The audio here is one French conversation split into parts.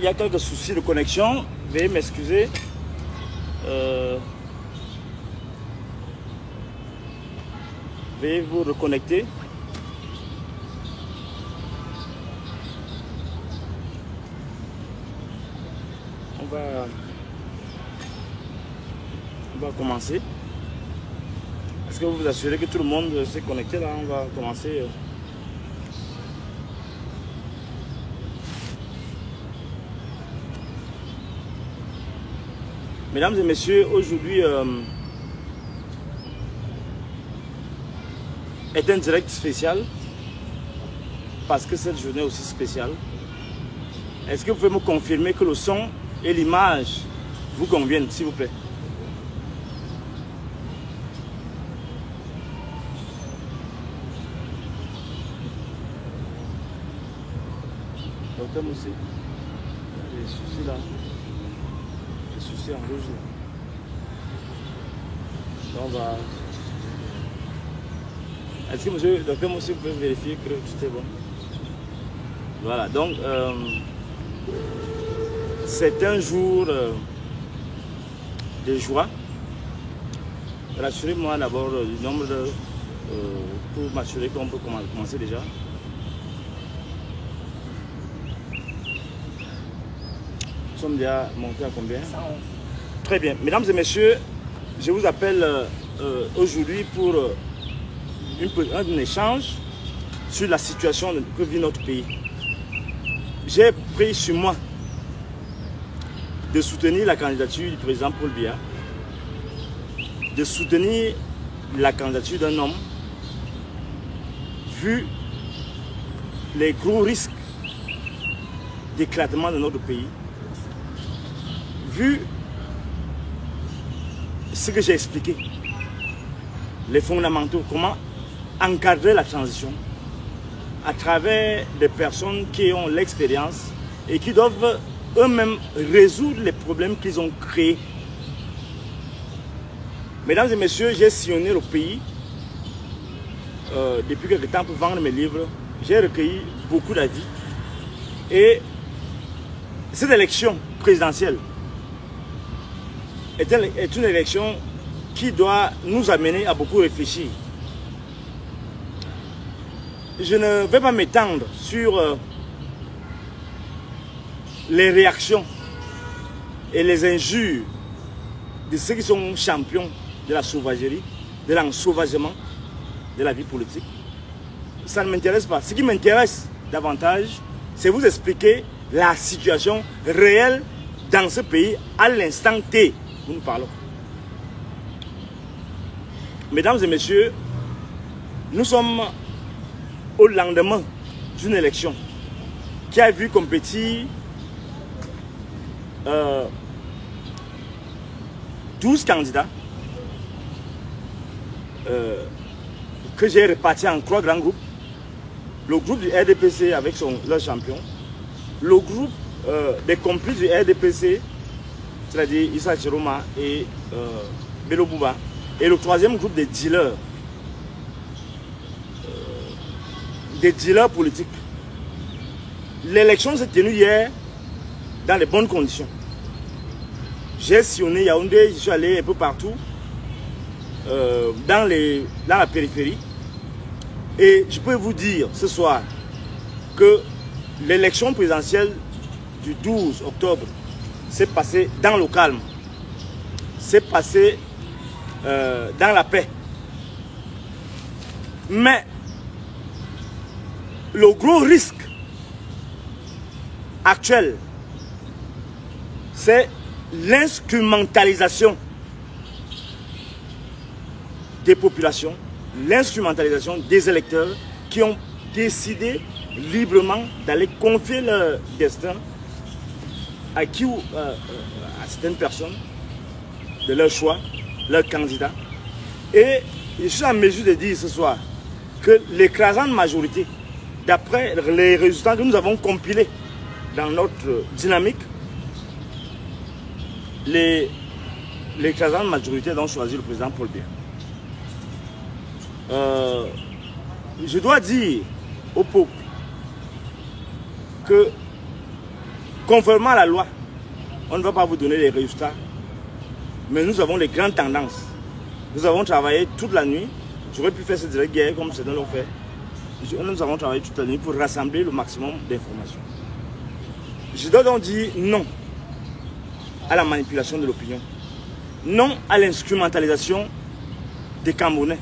il y a quelques soucis de connexion. Veuillez m'excuser. Veuillez vous reconnecter. On va commencer. Est-ce que vous vous assurez que tout le monde s'est connecté là? On va commencer. Mesdames et messieurs, aujourd'hui est un direct spécial parce que cette journée est aussi spéciale. Est-ce que vous pouvez me confirmer que le son et l'image vous conviennent, s'il vous plaît? Docteur Moussé, il y a des soucis là. Des soucis en rouge là. Donc, on va... Est-ce que monsieur Docteur Moussé peut vérifier que tout est bon? Voilà, donc c'est un jour de joie. Rassurez-moi d'abord du nombre de... pour m'assurer qu'on peut commencer déjà. Nous sommes déjà montés à combien? 111. Très bien. Mesdames et messieurs, je vous appelle aujourd'hui pour un échange sur la situation que vit notre pays. J'ai pris sur moi de soutenir la candidature du président Paul Biya, de soutenir la candidature d'un homme, vu les gros risques d'éclatement de notre pays, vu ce que j'ai expliqué, les fondamentaux, comment encadrer la transition à travers des personnes qui ont l'expérience et qui doivent eux-mêmes résoudre les problèmes qu'ils ont créés. Mesdames et messieurs, j'ai sillonné le pays depuis quelque temps pour vendre mes livres. J'ai recueilli beaucoup d'avis. Et cette élection présidentielle est une élection qui doit nous amener à beaucoup réfléchir. Je ne vais pas m'étendre sur les réactions et les injures de ceux qui sont champions de la sauvagerie, de l'ensauvagement de la vie politique. Ça ne m'intéresse pas. Ce qui m'intéresse davantage, c'est vous expliquer la situation réelle dans ce pays à l'instant T où nous parlons. Mesdames et messieurs, nous sommes au lendemain d'une élection qui a vu compétir 12 candidats que j'ai répartis en 3 grands groupes. Le groupe du RDPC avec leur champion, le groupe des complices du RDPC, c'est-à-dire Issa Chiroma et Bello Bouba, et le 3e groupe des dealers politiques. L'élection s'est tenue hier dans les bonnes conditions. J'ai sillonné Yaoundé, je suis allé un peu partout dans la périphérie. Et je peux vous dire ce soir que l'élection présidentielle du 12 octobre s'est passée dans le calme. S'est passée dans la paix. Mais le gros risque actuel, c'est l'instrumentalisation des populations, l'instrumentalisation des électeurs qui ont décidé librement d'aller confier leur destin à qui ou à certaines personnes de leur choix, leur candidat. Et je suis en mesure de dire ce soir que l'écrasante majorité, d'après les résultats que nous avons compilés dans notre dynamique, l'écrasante majorité ont choisi le président Paul Biya. Je dois dire au peuple que conformément à la loi, on ne va pas vous donner les résultats. Mais nous avons les grandes tendances. Nous avons travaillé toute la nuit. J'aurais pu faire cette guerre comme certains l'ont fait. Nous avons travaillé toute la nuit pour rassembler le maximum d'informations. Je dois donc dire non à la manipulation de l'opinion. Non à l'instrumentalisation des Camerounais.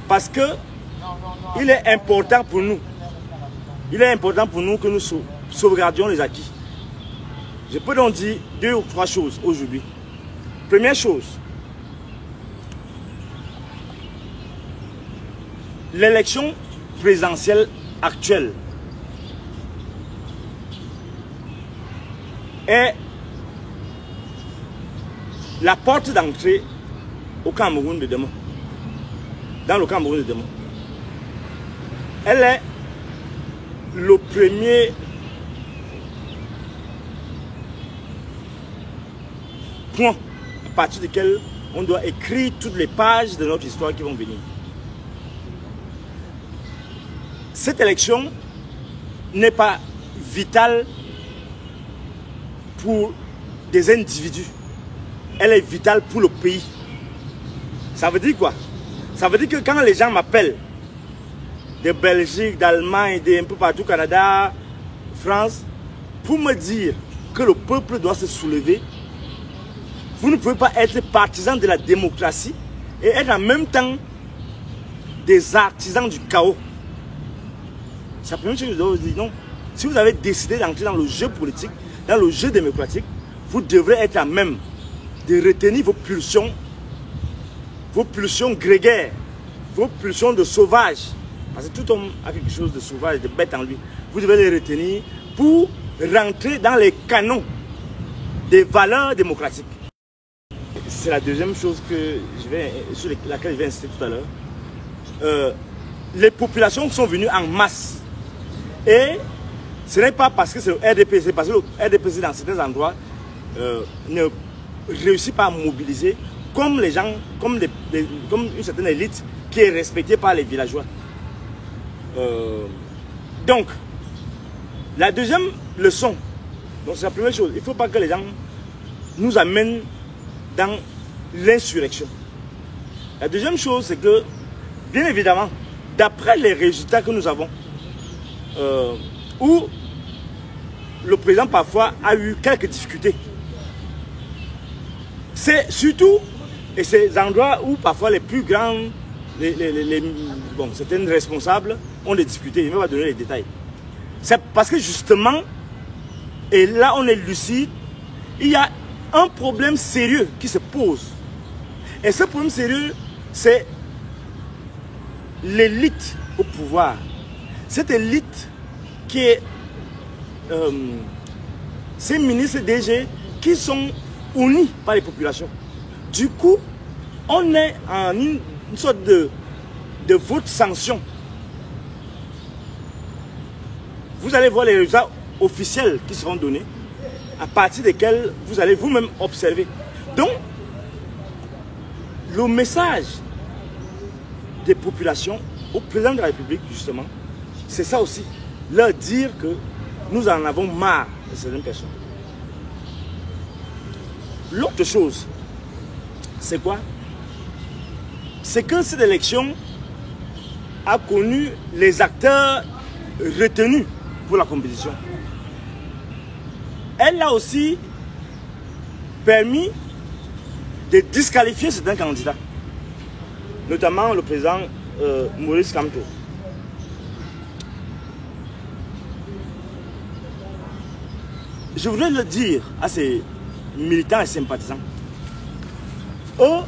Parce que il est important pour nous. Il est important pour nous que nous sauvegardions les acquis. Je peux donc dire 2 ou 3 choses aujourd'hui. Première chose, l'élection présidentielle actuelle est la porte d'entrée au Cameroun de demain. Dans le Cameroun de demain. Elle est le premier point à partir duquel on doit écrire toutes les pages de notre histoire qui vont venir. Cette élection n'est pas vitale pour des individus. Elle est vitale pour le pays. Ça veut dire quoi? Ça veut dire que quand les gens m'appellent de Belgique, d'Allemagne, d'un peu partout, Canada, France, pour me dire que le peuple doit se soulever, vous ne pouvez pas être partisan de la démocratie et être en même temps des artisans du chaos. C'est la première chose que je dois vous dire. Non. Si vous avez décidé d'entrer dans le jeu politique, dans le jeu démocratique, vous devrez être à même de retenir vos pulsions grégaires, vos pulsions de sauvage. Parce que tout homme a quelque chose de sauvage, de bête en lui. Vous devez les retenir pour rentrer dans les canons des valeurs démocratiques. C'est la deuxième chose sur laquelle je vais insister tout à l'heure. Les populations sont venues en masse. Et ce n'est pas parce que c'est le RDPC, parce que le RDPC dans certains endroits ne réussit pas à mobiliser comme les gens, comme une certaine élite qui est respectée par les villageois. Donc, la deuxième leçon, c'est la première chose, il ne faut pas que les gens nous amènent dans l'insurrection. La deuxième chose, c'est que, bien évidemment, d'après les résultats que nous avons, où le président parfois a eu quelques difficultés, c'est surtout, et ces endroits où parfois les plus grands, certains responsables ont des difficultés, je ne vais pas donner les détails. C'est parce que justement, et là on est lucide, il y a un problème sérieux qui se pose. Et ce problème sérieux, c'est l'élite au pouvoir. Cette élite qui est ces ministres DG qui sont unis par les populations. Du coup, on est en une sorte de vote sanction. Vous allez voir les résultats officiels qui seront donnés, à partir desquels vous allez vous-même observer. Donc, le message des populations au président de la République, justement, c'est ça aussi. Leur dire que nous en avons marre de certaines personnes. L'autre chose, c'est quoi? C'est que cette élection a connu les acteurs retenus pour la compétition. Elle a aussi permis de disqualifier certains candidats, notamment le président Maurice Kamto. Je voudrais le dire à ces militants et sympathisants, eux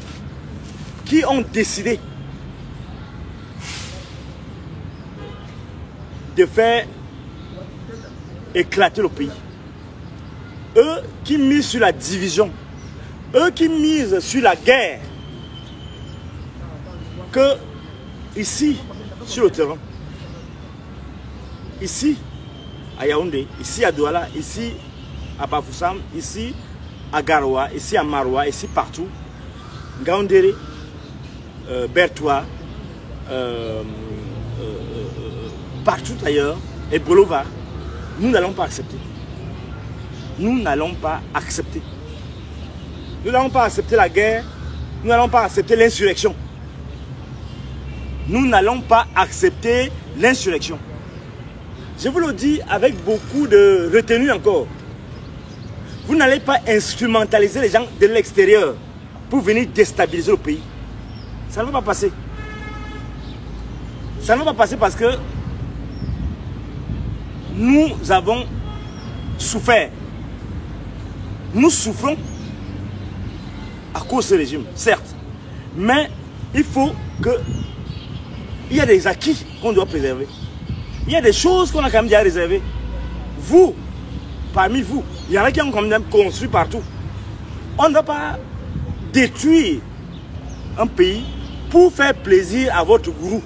qui ont décidé de faire éclater le pays, eux qui misent sur la division, eux qui misent sur la guerre, que ici, sur le terrain, ici à Yaoundé, ici à Douala, ici à Bafoussam, ici à Garoua, ici à Maroua, ici partout, Ngaoundéré, Bertois, partout ailleurs, et Bolova, nous n'allons pas accepter. nous n'allons pas accepter. Nous n'allons pas accepter la guerre. Nous n'allons pas accepter l'insurrection. Nous n'allons pas accepter l'insurrection. Je vous le dis avec beaucoup de retenue encore. Vous n'allez pas instrumentaliser les gens de l'extérieur pour venir déstabiliser le pays. Ça ne va pas passer. Ça ne va pas passer parce que nous avons souffert. Nous souffrons à cause de ce régime, certes. Mais il faut que... Il y a des acquis qu'on doit préserver. Il y a des choses qu'on a quand même déjà réservées. Vous, parmi vous, il y en a qui ont quand même construit partout. On ne va pas détruire un pays pour faire plaisir à votre gourou.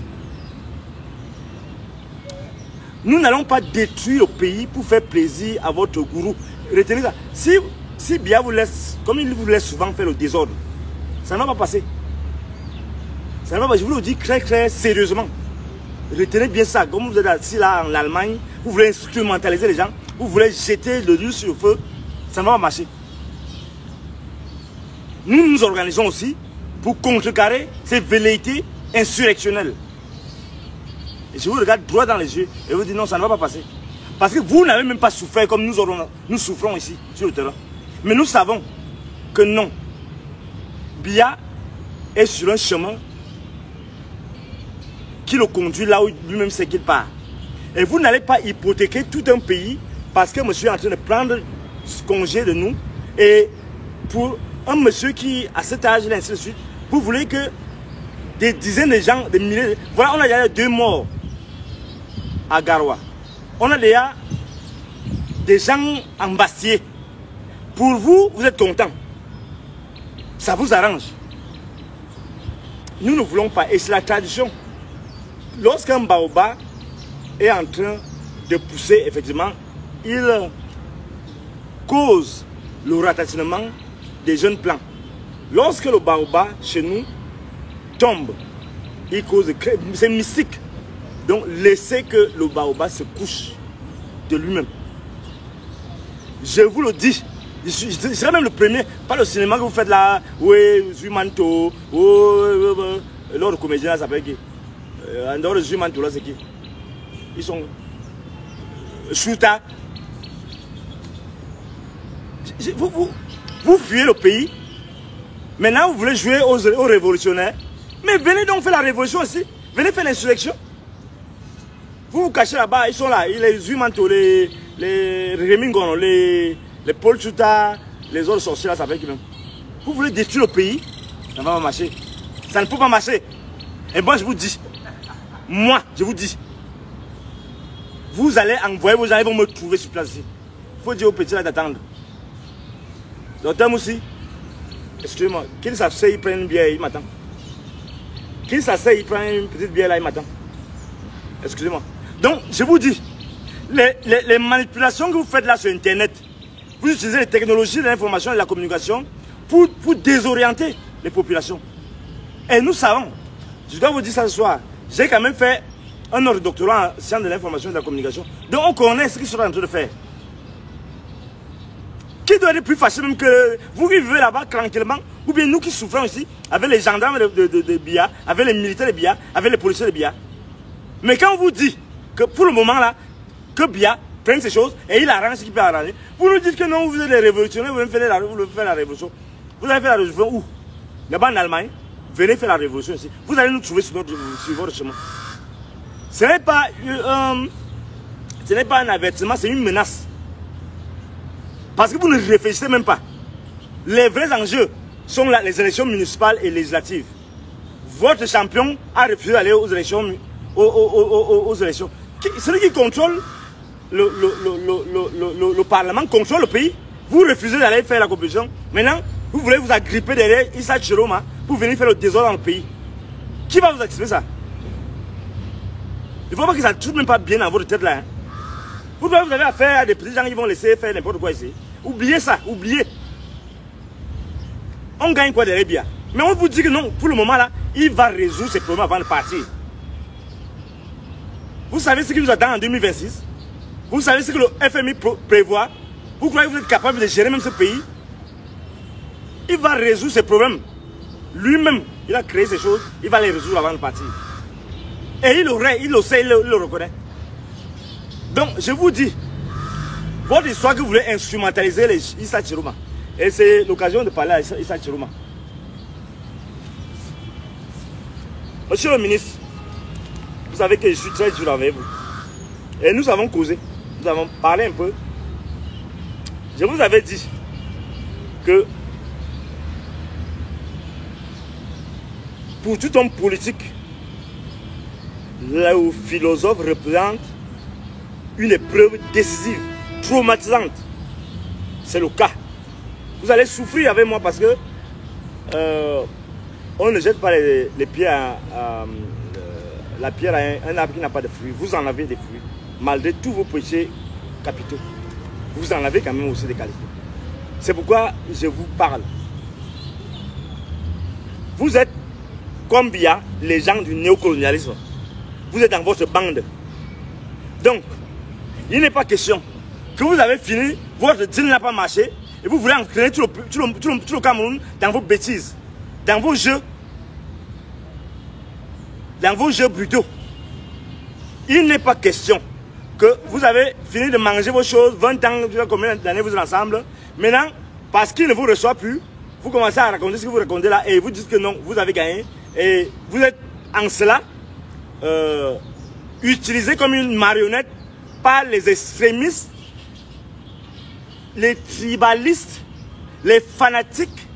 Nous n'allons pas détruire le pays pour faire plaisir à votre gourou. Retenez ça. Si Biya vous laisse, comme il vous laisse souvent faire le désordre, ça ne va pas passer. Ça ne va pas, je vous le dis très très sérieusement. Retenez bien ça. Comme vous êtes assis là en Allemagne, vous voulez instrumentaliser les gens, vous voulez jeter de l'huile sur le feu, ça ne va pas marcher. Nous nous organisons aussi pour contrecarrer ces velléités insurrectionnelles. Et je vous regarde droit dans les yeux et vous dis non, ça ne va pas passer. Parce que vous n'avez même pas souffert comme nous souffrons ici sur le terrain. Mais nous savons que non. Biya est sur un chemin qui le conduit là où lui-même sait qu'il part. Et vous n'allez pas hypothéquer tout un pays parce que monsieur est en train de prendre congé de nous. Et pour un monsieur qui, à cet âge-là, ainsi de suite, vous voulez que des dizaines de gens, des milliers... Voilà, on a déjà 2 morts à Garoua. On a déjà des gens embastiés. Pour vous, vous êtes contents. Ça vous arrange. Nous ne voulons pas. Et c'est la tradition. Lorsqu'un baobab est en train de pousser, effectivement, il cause le ratatinement des jeunes plants. Lorsque le baobab, chez nous, tombe, il cause... C'est mystique. Donc, laissez que le baobab se couche de lui-même. Je vous le dis. Je serai même le premier. Pas le cinéma que vous faites là. Oui, Zumanto. L'autre comédien là s'appelle qui? En dehors de Zumanto là, c'est qui? Ils sont... Chouta. Vous fuyez le pays. Maintenant, vous voulez jouer aux révolutionnaires. Mais venez donc faire la révolution aussi. Venez faire l'insurrection. Vous vous cachez là-bas, ils sont là. Les Zumanto, les Remingono, les Paul Chouta, les autres sorciers là, ça s'appelle qui même. Vous voulez détruire le pays, ça ne va pas marcher. Ça ne peut pas marcher. Et moi, je vous dis, moi, je vous dis, vous allez envoyer vos gens, ils vont me trouver sur place ici. Il faut dire aux petits là d'attendre. Docteur Moussi, excusez-moi, qu'il s'asseye, il prend une bière, il m'attend. Qu'il s'asseye, il prend une petite bière là, il m'attend. Excusez-moi. Donc, je vous dis, les manipulations que vous faites là sur Internet, vous utilisez les technologies de l'information et de la communication pour désorienter les populations. Et nous savons, je dois vous dire ça ce soir, j'ai quand même fait un autre doctorat en sciences de l'information et de la communication. Donc, on connaît ce qu'ils sont en train de faire. Qui doit être plus fâché même que vous qui vivez là-bas tranquillement, ou bien nous qui souffrons ici, avec les gendarmes de Biya, avec les militaires de Biya, avec les policiers de Biya. Mais quand on vous dit que pour le moment là, que Biya prenne ces choses et il arrange ce qu'il peut arranger, vous nous dites que non, vous êtes des révolutionnaires, vous voulez faire la révolution. Vous allez faire la révolution où? Là-bas en Allemagne, venez faire la révolution ici. Vous allez nous trouver sur votre chemin. Ce n'est pas un avertissement, c'est une menace. Parce que vous ne réfléchissez même pas. Les vrais enjeux sont là, les élections municipales et législatives. Votre champion a refusé d'aller aux élections. Aux élections. Celui qui contrôle le Parlement contrôle le pays. Vous refusez d'aller faire la compétition. Maintenant, vous voulez vous agripper derrière Issa Chiroma pour venir faire le désordre dans le pays. Qui va vous accepter ça? Il ne faut pas que ça ne tourne même pas bien dans votre tête là. Hein. Vous avez affaire à des petits gens qui vont laisser faire n'importe quoi ici. Oubliez ça, oubliez. On gagne quoi derrière Biya? Mais on vous dit que non, pour le moment là, il va résoudre ses problèmes avant de partir. Vous savez ce qui nous attend en 2026? Vous savez ce que le FMI prévoit? Vous croyez que vous êtes capable de gérer même ce pays? Il va résoudre ses problèmes. Lui-même, il a créé ces choses, il va les résoudre avant de partir. Et il le sait, il le reconnaît. Donc, je vous dis, votre histoire que vous voulez instrumentaliser les Issa Chiroma. Et c'est l'occasion de parler à Issa Chiroma. Monsieur le ministre, vous savez que je suis très dur avec vous. Et nous avons causé, nous avons parlé un peu. Je vous avais dit que pour tout homme politique, le philosophe représente une épreuve décisive, traumatisante. C'est le cas. Vous allez souffrir avec moi parce que on ne jette pas les pieds la pierre à un arbre qui n'a pas de fruits. Vous en avez des fruits. Malgré tous vos péchés capitaux, vous en avez quand même aussi des qualités. C'est pourquoi je vous parle. Vous êtes comme Biya, les gens du néocolonialisme. Vous êtes dans votre bande. Donc, il n'est pas question que vous avez fini, votre deal n'a pas marché, et vous voulez entraîner tout le Cameroun dans vos bêtises, dans vos jeux brutaux. Il n'est pas question que vous avez fini de manger vos choses, 20 ans, combien d'années vous êtes ensemble. Maintenant, parce qu'il ne vous reçoit plus, vous commencez à raconter ce que vous racontez là et vous dites que non, vous avez gagné. Et vous êtes en cela utilisé comme une marionnette par les extrémistes, les tribalistes, les fanatiques.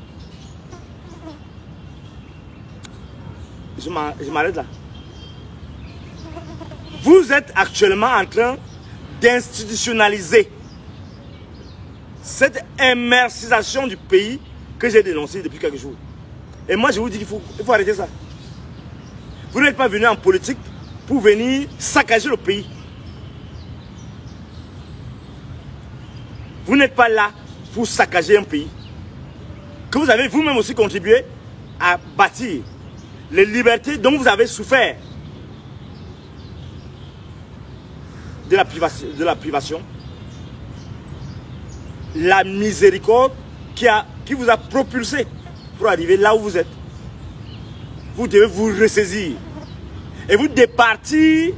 Je m'arrête là. Vous êtes actuellement en train d'institutionnaliser cette immercisation du pays que j'ai dénoncée depuis quelques jours. Et moi, je vous dis qu'il faut arrêter ça. Vous n'êtes pas venu en politique pour venir saccager le pays. Vous n'êtes pas là pour saccager un pays que vous avez vous-même aussi contribué à bâtir. Les libertés dont vous avez souffert de la privation, la miséricorde qui vous a propulsé pour arriver là où vous êtes. Vous devez vous ressaisir et vous départir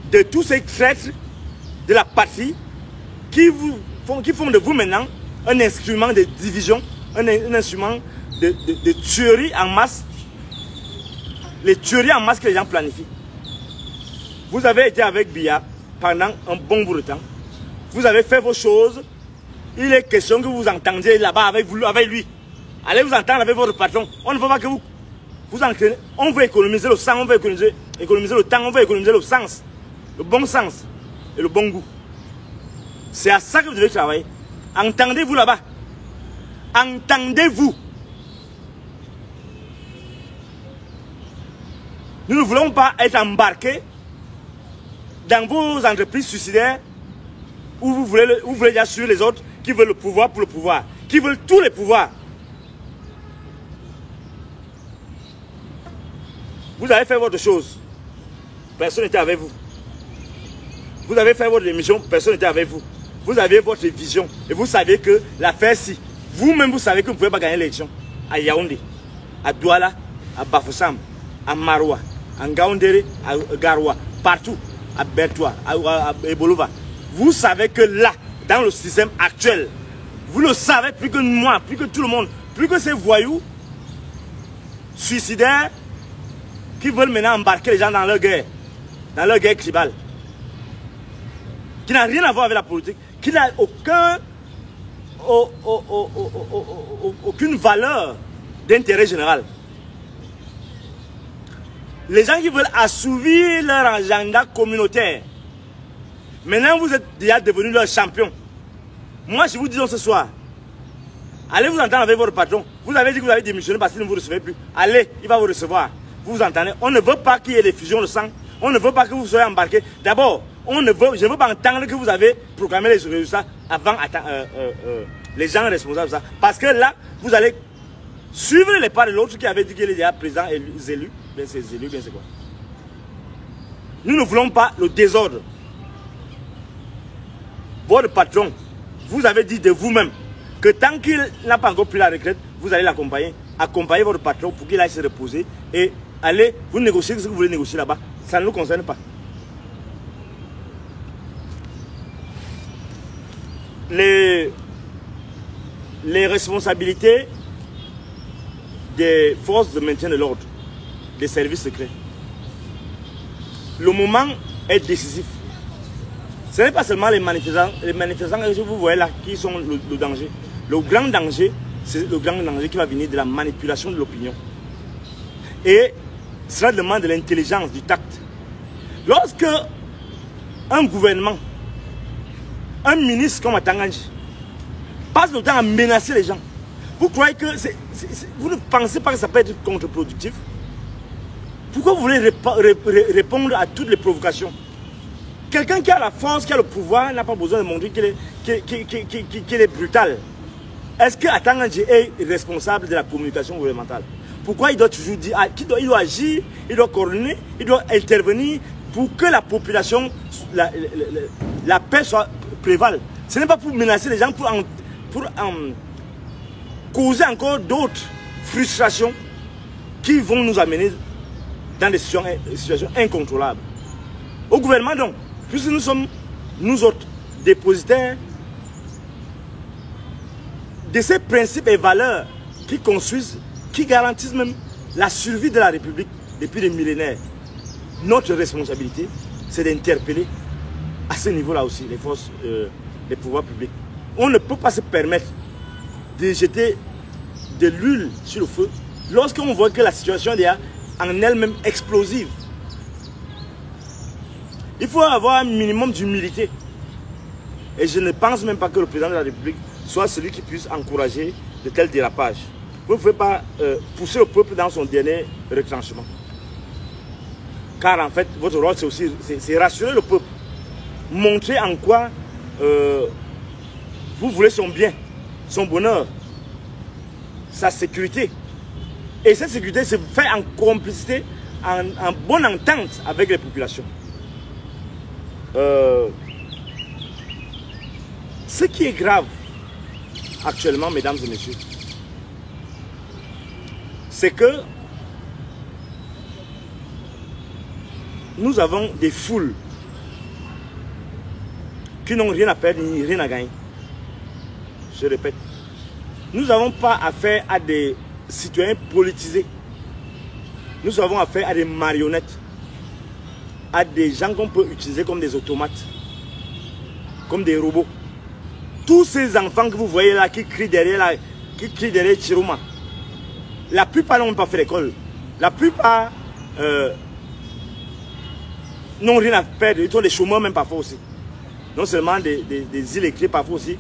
de tous ces traîtres de la patrie qui font de vous maintenant un instrument de division, un instrument de tuerie en masse, les tueries en masse que les gens planifient. Vous avez été avec Biya pendant un bon bout de temps. Vous avez fait vos choses. Il est question que vous entendiez là-bas avec lui. Allez vous entendre avec votre patron. On ne veut pas que vous entraînez. On veut économiser le sang, on veut économiser le temps, on veut économiser le sens, le bon sens et le bon goût. C'est à ça que vous devez travailler. Entendez-vous là-bas. Entendez-vous. Nous ne voulons pas être embarqués dans vos entreprises suicidaires où vous voulez déjà suivre les autres qui veulent le pouvoir pour le pouvoir, qui veulent tous les pouvoirs. Vous avez fait votre chose, personne n'était avec vous. Vous avez fait votre émission, personne n'était avec vous. Vous avez votre vision et vous savez que l'affaire si, vous-même vous savez que vous ne pouvez pas gagner l'élection à Yaoundé, à Douala, à Bafoussam, à Maroua, à Ngaoundéré, à Garoua, partout, à Bertoua, à Ebolova. Vous savez que là, dans le système actuel, vous le savez plus que moi, plus que tout le monde, plus que ces voyous suicidaires qui veulent maintenant embarquer les gens dans leur guerre tribale, qui n'a rien à voir avec la politique, qui n'a aucune valeur d'intérêt général. Les gens qui veulent assouvir leur agenda communautaire, maintenant vous êtes déjà devenus leur champion. Moi je vous dis ce soir, allez vous entendre avec votre patron. Vous avez dit que vous avez démissionné parce qu'il ne vous recevez plus. Allez, il va vous recevoir. Vous vous entendez? On ne veut pas qu'il y ait des fusions de sang. On ne veut pas que vous soyez embarqués. D'abord, je ne veux pas entendre que vous avez programmé les résultats avant les gens responsables de ça. Parce que là, vous allez suivre les pas de l'autre qui avait dit qu'il est déjà président et élu. Bien c'est élu, bien c'est quoi? Nous ne voulons pas le désordre. Votre patron vous avez dit de vous-même que tant qu'il n'a pas encore pris la retraite, vous allez l'accompagner. Accompagnez votre patron pour qu'il aille se reposer et allez, vous négociez ce que vous voulez négocier là-bas. Ça ne nous concerne pas. Les responsabilités des forces de maintien de l'ordre, des services secrets. Le moment est décisif. Ce n'est pas seulement les manifestants que vous voyez là qui sont le danger. Le grand danger, c'est le grand danger qui va venir de la manipulation de l'opinion. Et cela demande de l'intelligence, du tact. Lorsque un gouvernement, un ministre comme Atanganji passe le temps à menacer les gens, vous croyez que vous ne pensez pas que ça peut être contre-productif? Pourquoi vous voulez répondre à toutes les provocations? Quelqu'un qui a la force, qui a le pouvoir, n'a pas besoin de montrer qu'il est brutal. Est-ce que Atanganji est responsable de la communication gouvernementale? Pourquoi il doit toujours dire, il doit agir, il doit coordonner, il doit intervenir pour que la population, la paix soit prévale? Ce n'est pas pour menacer les gens, pour causer encore d'autres frustrations qui vont nous amener dans des situations incontrôlables. Au gouvernement donc, puisque nous sommes, nous autres, dépositaires de ces principes et valeurs qui construisent, qui garantissent même la survie de la République depuis des millénaires. Notre responsabilité, c'est d'interpeller à ce niveau-là aussi les forces, les pouvoirs publics. On ne peut pas se permettre de jeter de l'huile sur le feu lorsqu'on voit que la situation est en elle-même explosive. Il faut avoir un minimum d'humilité. Et je ne pense même pas que le président de la République soit celui qui puisse encourager de tels dérapages. Vous ne pouvez pas pousser le peuple dans son dernier retranchement. Car en fait, votre rôle, c'est aussi rassurer le peuple. Montrer en quoi vous voulez son bien, son bonheur, sa sécurité. Et cette sécurité se fait en complicité, en bonne entente avec les populations. Ce qui est grave actuellement, mesdames et messieurs, c'est que nous avons des foules qui n'ont rien à perdre ni rien à gagner. Je répète, nous n'avons pas affaire à des citoyens politisés. Nous avons affaire à des marionnettes, à des gens qu'on peut utiliser comme des automates, comme des robots. Tous ces enfants que vous voyez là qui crient derrière, Chiroma, la plupart n'ont pas fait l'école. La plupart n'ont rien à perdre. Ils sont des chômeurs même parfois aussi. Non seulement des illettrés parfois aussi.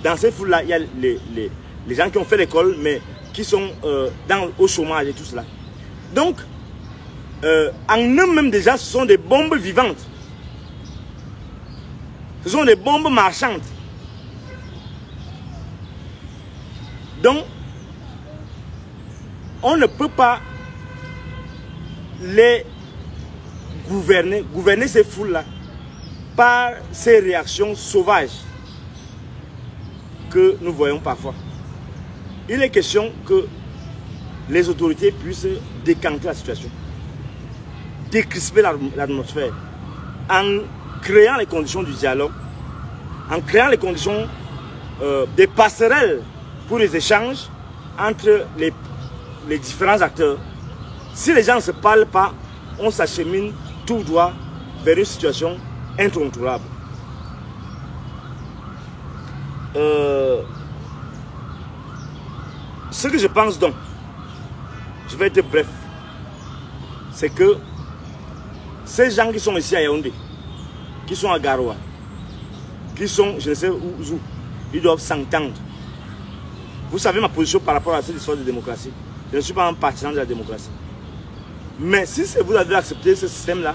Dans ces foules-là, il y a les gens qui ont fait l'école, mais qui sont au chômage et tout cela. Donc, en eux-mêmes déjà, ce sont des bombes vivantes. Ce sont des bombes marchandes. Donc, on ne peut pas les gouverner ces foules-là par ces réactions sauvages que nous voyons parfois. Il est question que les autorités puissent décanter la situation, décrisper l'atmosphère, en créant les conditions du dialogue, en créant les conditions des passerelles pour les échanges entre les différents acteurs. Si les gens ne se parlent pas, on s'achemine tout droit vers une situation incontrôlable. Ce que je pense donc, je vais être bref, c'est que ces gens qui sont ici à Yaoundé, qui sont à Garoua, qui sont je ne sais où, ils doivent s'entendre. Vous savez ma position par rapport à cette histoire de démocratie. Je ne suis pas un partisan de la démocratie. Mais si vous avez accepté ce système-là,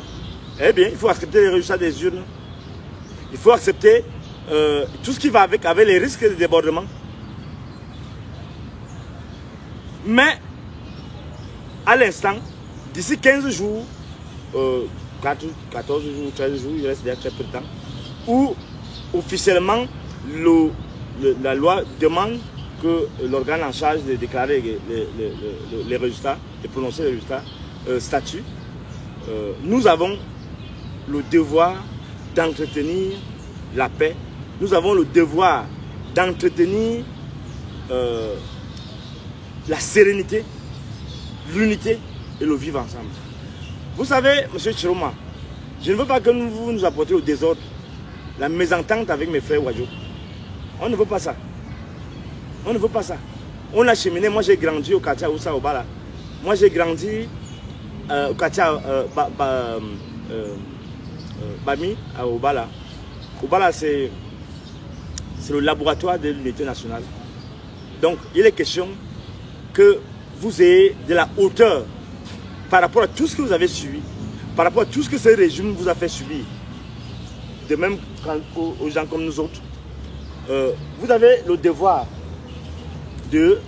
eh bien, il faut accepter les résultats des urnes. Il faut accepter tout ce qui va avec les risques de débordement. Mais, à l'instant, d'ici 15 jours, 14 jours, 13 jours, il reste déjà très peu de temps, où officiellement la loi demande que l'organe en charge de déclarer les résultats, de prononcer les résultats, statut. Nous avons le devoir d'entretenir la paix. Nous avons le devoir d'entretenir la sérénité, l'unité et le vivre ensemble. Vous savez, M. Chiroma, je ne veux pas que vous nous apportiez au désordre, la mésentente avec mes frères Wadjo. On ne veut pas ça. On ne veut pas ça. On a cheminé, moi j'ai grandi au quartier Oussa Obala. Moi j'ai grandi au quartier Bami à Obala. Obala c'est le laboratoire de l'unité nationale. Donc il est question que vous ayez de la hauteur par rapport à tout ce que vous avez subi, par rapport à tout ce que ce régime vous a fait subir. De même aux gens comme nous autres. Vous avez le devoir de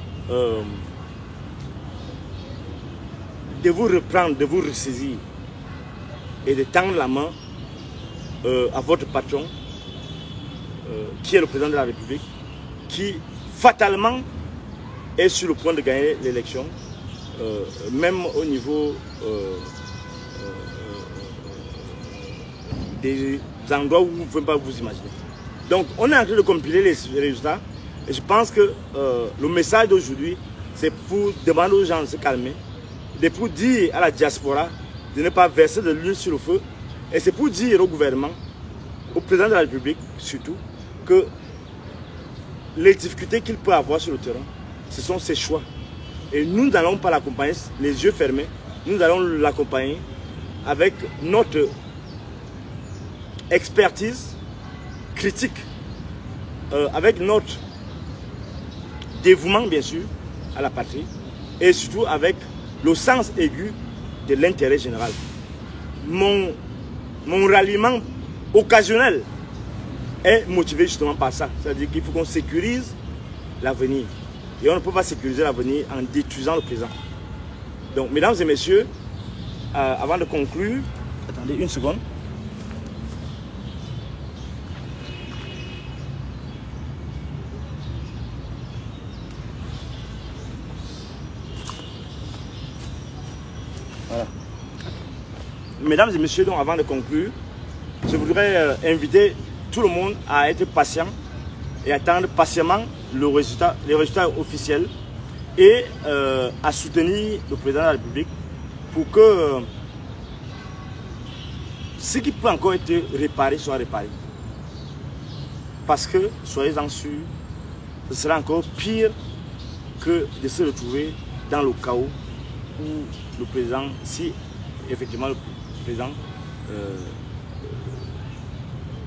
vous reprendre, de vous ressaisir et de tendre la main à votre patron qui est le président de la République, qui fatalement est sur le point de gagner l'élection, même au niveau des endroits où vous ne pouvez pas vous imaginer. Donc on est en train de compiler les résultats et je pense que le message d'aujourd'hui c'est pour demander aux gens de se calmer, de pour dire à la diaspora de ne pas verser de l'huile sur le feu, et c'est pour dire au gouvernement, au président de la République surtout, que les difficultés qu'il peut avoir sur le terrain, ce sont ses choix. Et nous n'allons pas l'accompagner les yeux fermés, nous allons l'accompagner avec notre expertise critique, avec notre dévouement bien sûr à la patrie et surtout avec le sens aigu de l'intérêt général. Mon ralliement occasionnel est motivé justement par ça. C'est-à-dire qu'il faut qu'on sécurise l'avenir. Et on ne peut pas sécuriser l'avenir en détruisant le présent. Donc, mesdames et messieurs, avant de conclure, attendez une seconde. Voilà. Mesdames et messieurs, donc avant de conclure, je voudrais inviter tout le monde à être patient et attendre patiemment les résultats officiels et à soutenir le président de la République pour que ce qui peut encore être réparé soit réparé. Parce que, soyez-en sûrs, ce sera encore pire que de se retrouver dans le chaos où le président, si effectivement le président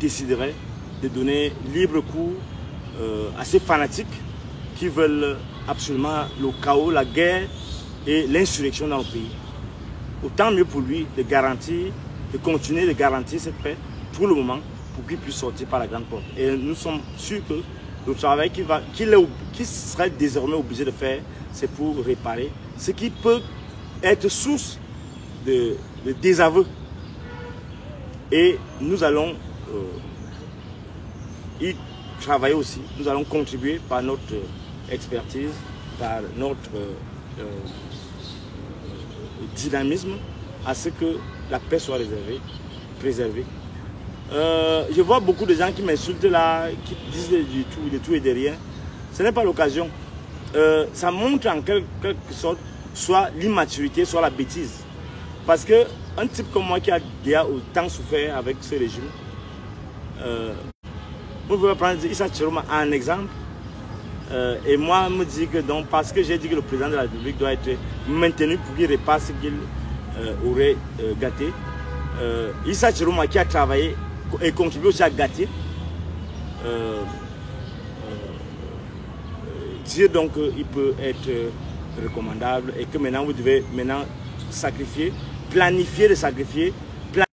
déciderait de donner libre cours à ces fanatiques qui veulent absolument le chaos, la guerre et l'insurrection dans le pays. Autant mieux pour lui de garantir, de continuer de garantir cette paix pour le moment, pour qu'il puisse sortir par la grande porte. Et nous sommes sûrs que le travail qu'il serait désormais obligé de faire, c'est pour réparer ce qui peut être source de désaveu. Et nous allons y travailler aussi. Nous allons contribuer par notre expertise, par notre dynamisme à ce que la paix soit préservée. Je vois beaucoup de gens qui m'insultent là, qui disent de tout et de rien. Ce n'est pas l'occasion. Ça montre en quelque sorte soit l'immaturité, soit la bêtise. Parce que un type comme moi qui a déjà autant souffert avec ce régime, vous pouvez prendre Issa Chiroma en exemple, et moi me dire que donc, parce que j'ai dit que le président de la République doit être maintenu pour qu'il répare ce qu'il aurait gâté. Issa Chiroma qui a travaillé et contribué aussi à gâter, dire donc qu'il peut être recommandable et que maintenant vous devez sacrifier, planifier de sacrifier